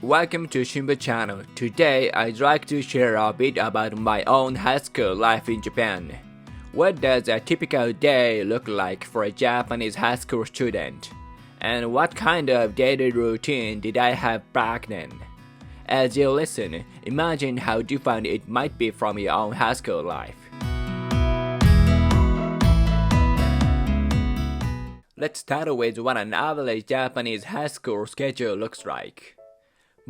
Welcome to Shimba channel. Today I'd like to share a bit about my own high school life in Japan. What does a typical day look like for a Japanese high school student? And what kind of daily routine did I have back then? As you listen, imagine how different it might be from your own high school life. Let's start with what an average Japanese high school schedule looks like.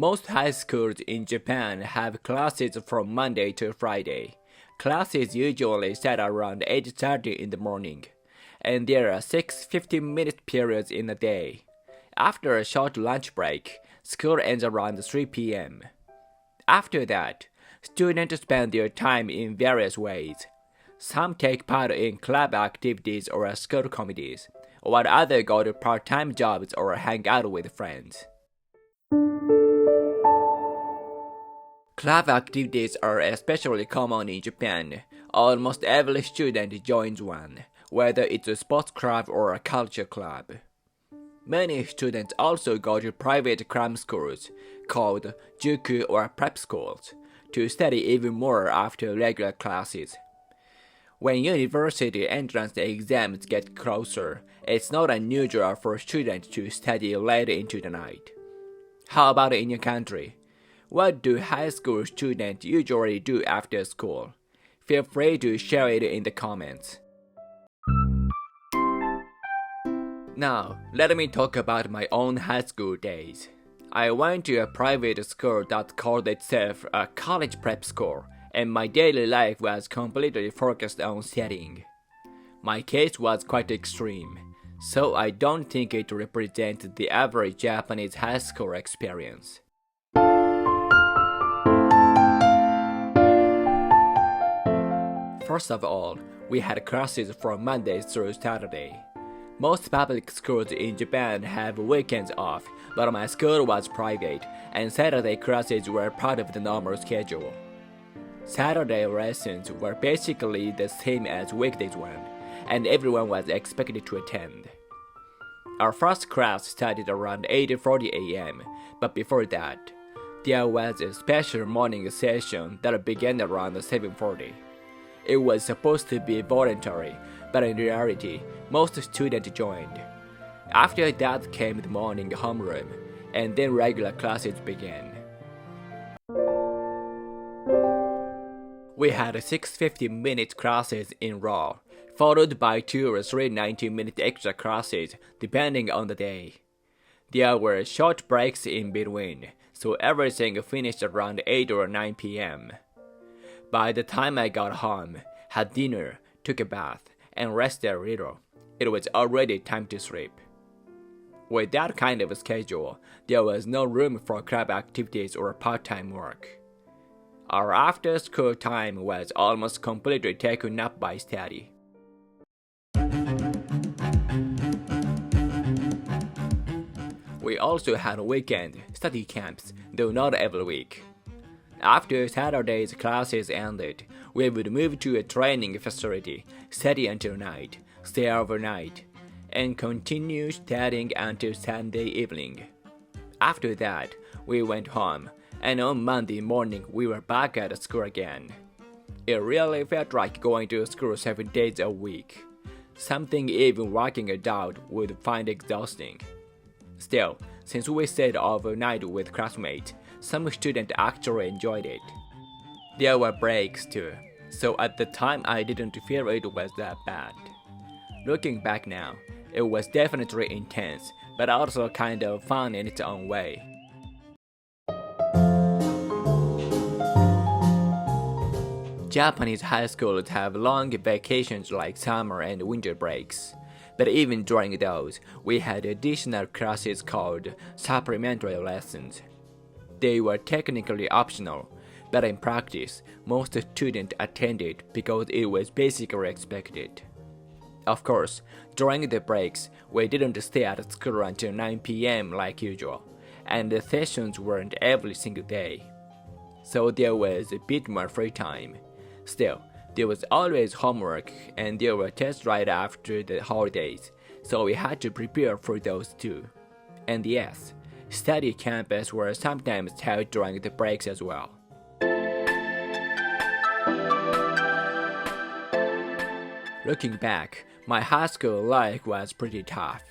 Most high schools in Japan have classes from Monday to Friday. Classes usually start around 8:30 in the morning, and there are 6 15-minute periods in a day. After a short lunch break, school ends around 3 p.m. After that, students spend their time in various ways. Some take part in club activities or school committees, while others go to part-time jobs or hang out with friends. Club activities are especially common in Japan. Almost every student joins one, whether it's a sports club or a culture club. Many students also go to private cram schools, called juku or prep schools, to study even more after regular classes. When university entrance exams get closer, it's not unusual for students to study late into the night. How about in your country? What do high school students usually do after school? Feel free to share it in the comments. Now, let me talk about my own high school days. I went to a private school that called itself a college prep school, and my daily life was completely focused on studying. My case was quite extreme, so I don't think it represents the average Japanese high school experience. First of all, we had classes from Monday through Saturday. Most public schools in Japan have weekends off, but my school was private, and Saturday classes were part of the normal schedule. Saturday lessons were basically the same as weekdays one, and everyone was expected to attend. Our first class started around 8:40 a.m., but before that, there was a special morning session that began around 7:40. It was supposed to be voluntary, but in reality, most students joined. After that came the morning homeroom, and then regular classes began. We had 6 15-minute classes in row, followed by 2 or 3 90-minute extra classes depending on the day. There were short breaks in between, so everything finished around 8 or 9 p.m. By the time I got home, had dinner, took a bath, and rested a little, it was already time to sleep. With that kind of schedule, there was no room for club activities or part-time work. Our after-school time was almost completely taken up by study. We also had weekend study camps, though not every week. After Saturday's classes ended, we would move to a training facility, study until night, stay overnight, and continue studying until Sunday evening. After that, we went home, and on Monday morning we were back at school again. It really felt like going to school 7 days a week, something even working adult would find exhausting. Still, since we stayed overnight with classmates, some students actually enjoyed it. There were breaks too, so at the time I didn't feel it was that bad. Looking back now, it was definitely intense, but also kind of fun in its own way. Japanese high schools have long vacations like summer and winter breaks. But even during those, we had additional classes called supplementary lessons. They were technically optional, but in practice, most students attended because it was basically expected. Of course, during the breaks, we didn't stay at school until 9 p.m. like usual, and the sessions weren't every single day. So there was a bit more free time. Still, there was always homework, and there were tests right after the holidays, so we had to prepare for those too. And yes, Study camps were sometimes held during the breaks as well. Looking back, my high school life was pretty tough.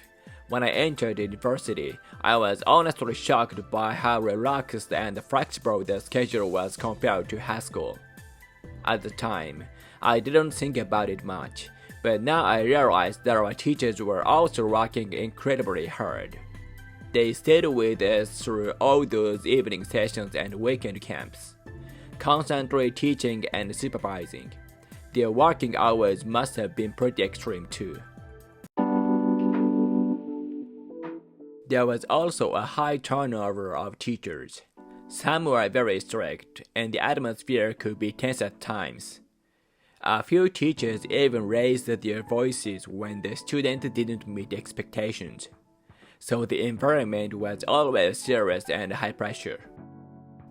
When I entered university, I was honestly shocked by how relaxed and flexible the schedule was compared to high school. At the time, I didn't think about it much, but now I realize that our teachers were also working incredibly hard. They stayed with us through all those evening sessions and weekend camps, constantly teaching and supervising. Their working hours must have been pretty extreme too. There was also a high turnover of teachers. Some were very strict, and the atmosphere could be tense at times. A few teachers even raised their voices when the students didn't meet expectations. So the environment was always serious and high pressure.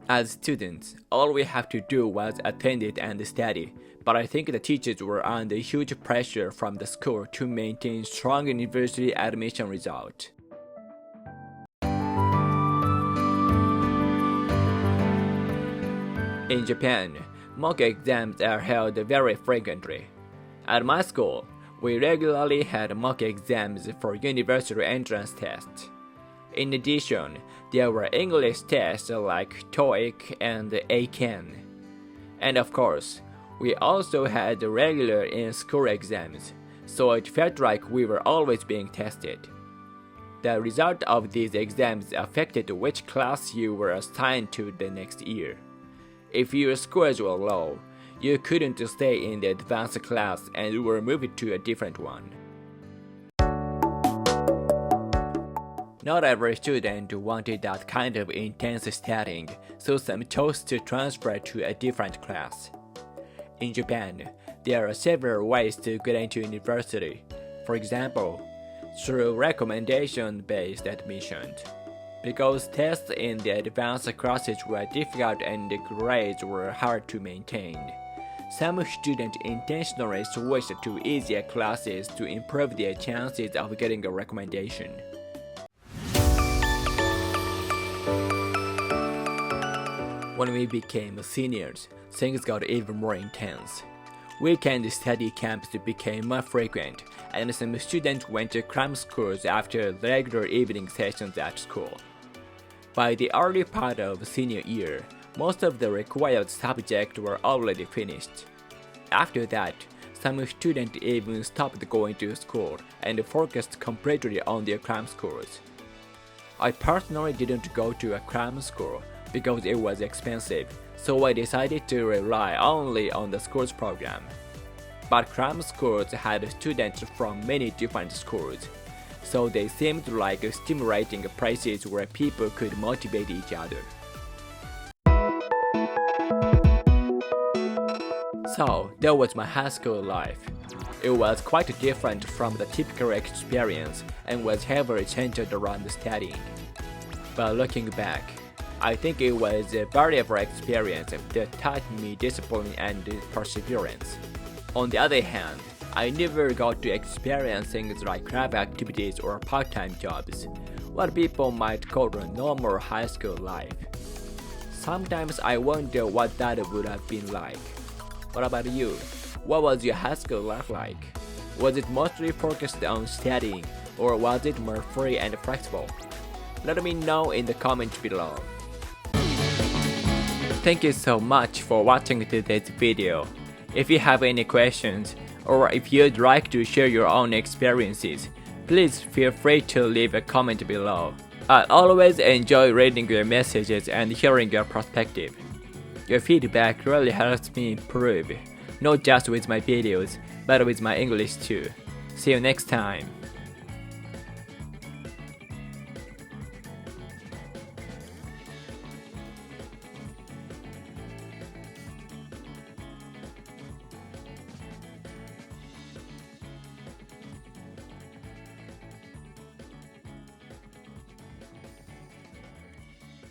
As students, all we have to do was attend it and study, but I think the teachers were under huge pressure from the school to maintain strong university admission results. In Japan, mock exams are held very frequently. At my school, we regularly had mock exams for university entrance tests. In addition, there were English tests like TOEIC and ACAN. And of course, we also had regular in-school exams, so it felt like we were always being tested. The result of these exams affected which class you were assigned to the next year. If your scores were low, you couldn't stay in the advanced class and were moved to a different one. Not every student wanted that kind of intense studying, so some chose to transfer to a different class. In Japan, there are several ways to get into university. For example, through recommendation-based admissions. Because tests in the advanced classes were difficult and the grades were hard to maintain, some students intentionally switched to easier classes to improve their chances of getting a recommendation. When we became seniors, things got even more intense. Weekend study camps became more frequent, and some students went to cram schools after regular evening sessions at school. By the early part of senior year, most of the required subjects were already finished. After that, some students even stopped going to school and focused completely on their cram schools. I personally didn't go to a cram school because it was expensive, so I decided to rely only on the school's program. But cram schools had students from many different schools, so they seemed like stimulating places where people could motivate each other. So, that was my high school life. It was quite different from the typical experience and was heavily centered around studying. But looking back, I think it was a valuable experience that taught me discipline and perseverance. On the other hand, I never got to experience things like club activities or part-time jobs, what people might call a normal high school life. Sometimes I wonder what that would have been like. What about you? What was your high school life like? Was it mostly focused on studying, or was it more free and flexible? Let me know in the comments below. Thank you so much for watching today's video. If you have any questions, or if you'd like to share your own experiences, please feel free to leave a comment below. I always enjoy reading your messages and hearing your perspective. Your feedback really helps me improve, not just with my videos, but with my English too. See you next time.